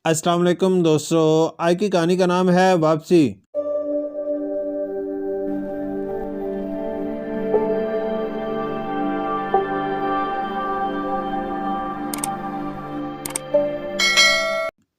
अस्सलाम वालेकुम दोस्तों, आज की कहानी का नाम है वापसी।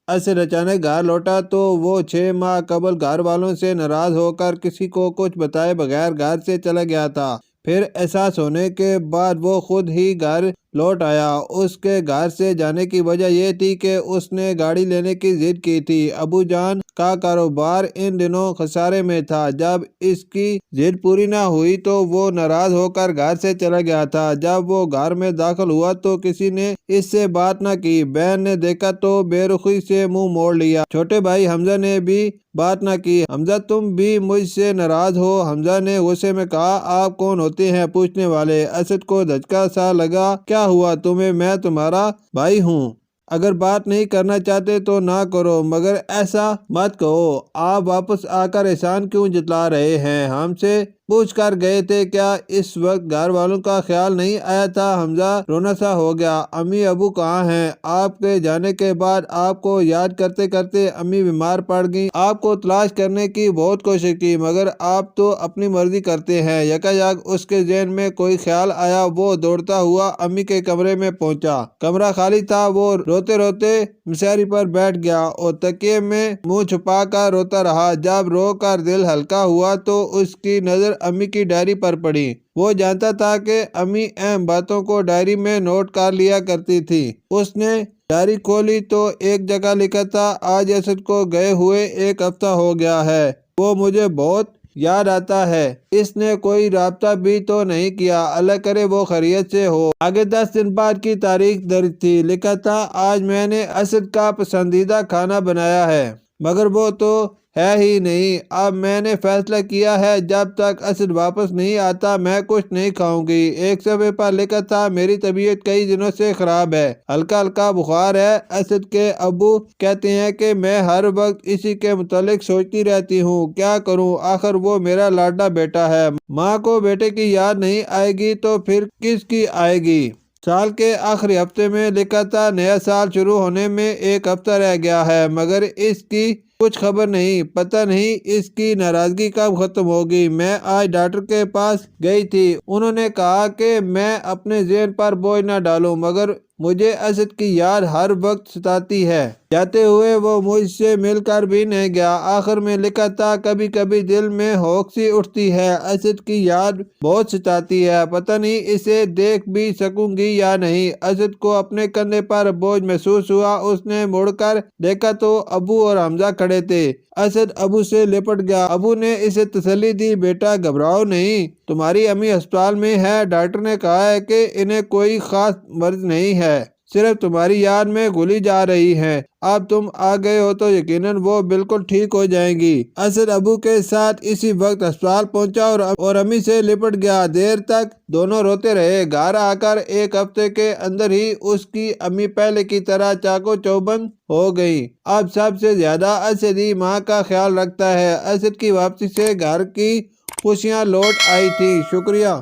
असद अचानक घर लौटा तो वो 6 माह कबल घर वालों से नाराज होकर किसी को कुछ बताए बगैर घर से चला गया था। फिर एहसास होने के बाद वो खुद ही घर लौट आया। उसके घर से जाने की वजह यह थी कि उसने गाड़ी लेने की जिद की थी। अबू जान का कारोबार इन दिनों खसारे में था। जब इसकी जिद पूरी ना हुई तो वो नाराज होकर घर से चला गया था। जब वो घर में दाखिल हुआ तो किसी ने इससे बात न की। बहन ने देखा तो बेरुखी से मुंह मोड़ लिया। छोटे भाई हमजा ने भी बात न की। हमजा तुम भी मुझसे नाराज हो? हमजा ने गुस्से में कहा। आप कौन होते हैं पूछने वाले? असद को धचका सा लगा। क्या हुआ तुम्हें? मैं तुम्हारा भाई हूँ। अगर बात नहीं करना चाहते तो ना करो, मगर ऐसा मत कहो। आप वापस आकर एहसान क्यों जतला रहे हैं? हमसे पूछ कर गए थे क्या? इस वक्त घर वालों का ख्याल नहीं आया था? हमजा रोना सा हो गया। अम्मी अबू कहाँ हैं? आपके जाने के बाद आपको याद करते करते अम्मी बीमार पड़ गई। आपको तलाश करने की बहुत कोशिश की, मगर आप तो अपनी मर्जी करते हैं। यकायक उसके ज़हन में कोई ख्याल आया। वो दौड़ता हुआ अम्मी के कमरे में पहुंचा। कमरा खाली था। वो रोते रोते मिसारी पर बैठ गया और तकिए में मुंह छुपा कर रोता रहा। जब रो कर दिल हल्का हुआ तो उसकी नजर अम्मी की डायरी पर पड़ी। वो जानता था कि अम्मी अहम बातों को डायरी में नोट कर लिया करती थी। उसने डायरी खोली तो एक जगह लिखा था, आज असद को गए हुए 1 हफ्ता हो गया है। वो मुझे बहुत याद आता है। इसने कोई राब्ता भी तो नहीं किया। अल्लाह करे वो खैरियत से हो। आगे 10 दिन बाद की तारीख दर्ज थी। लिखा था, आज मैंने असद का पसंदीदा खाना बनाया है, मगर वो तो है ही नहीं। अब मैंने फैसला किया है, जब तक असद वापस नहीं आता मैं कुछ नहीं खाऊंगी। एक सफ़े पर लिखा था, मेरी तबीयत कई दिनों से खराब है, हल्का हल्का बुखार है। असद के अब्बू कहते हैं कि मैं हर वक्त इसी के मुतालिक सोचती रहती हूँ। क्या करूँ? आखिर वो मेरा लाडला बेटा है। माँ को बेटे की याद नहीं आएगी तो फिर किसकी आएगी? साल के आखिरी हफ्ते में लिखा था, नया साल शुरू होने में 1 हफ्ता रह गया है, मगर इसकी कुछ खबर नहीं। पता नहीं इसकी नाराजगी कब खत्म होगी। मैं आज डॉक्टर के पास गई थी। उन्होंने कहा कि मैं अपने ज़हन पर बोझ न डालूं, मगर मुझे असद की याद हर वक्त सताती है। जाते हुए वो मुझसे मिलकर भी नहीं गया। आखिर में लिखा था, कभी कभी दिल में होक सी उठती है। असद की याद बहुत सताती है। पता नहीं इसे देख भी सकूंगी या नहीं। असद को अपने कंधे पर बोझ महसूस हुआ। उसने मुड़कर देखा तो अबू और हमजा खड़े थे। असद अबू से लिपट गया। अबू ने इसे तसल्ली दी, बेटा घबराओ नहीं, तुम्हारी अम्मी अस्पताल में है। डॉक्टर ने कहा है कि इन्हें कोई खास मर्ज नहीं है, सिर्फ तुम्हारी याद में घुली जा रही हैं। अब तुम आ गए हो तो यकीनन वो बिल्कुल ठीक हो जाएंगी। असद अबू के साथ इसी वक्त अस्पताल पहुंचा और अम्मी से लिपट गया। देर तक दोनों रोते रहे। घर आकर 1 हफ्ते के अंदर ही उसकी अम्मी पहले की तरह चाको चौबंद हो गई। अब सबसे ज्यादा असद ही माँ का ख्याल रखता है। असद की वापसी से घर की खुशियाँ लौट आई थी। शुक्रिया।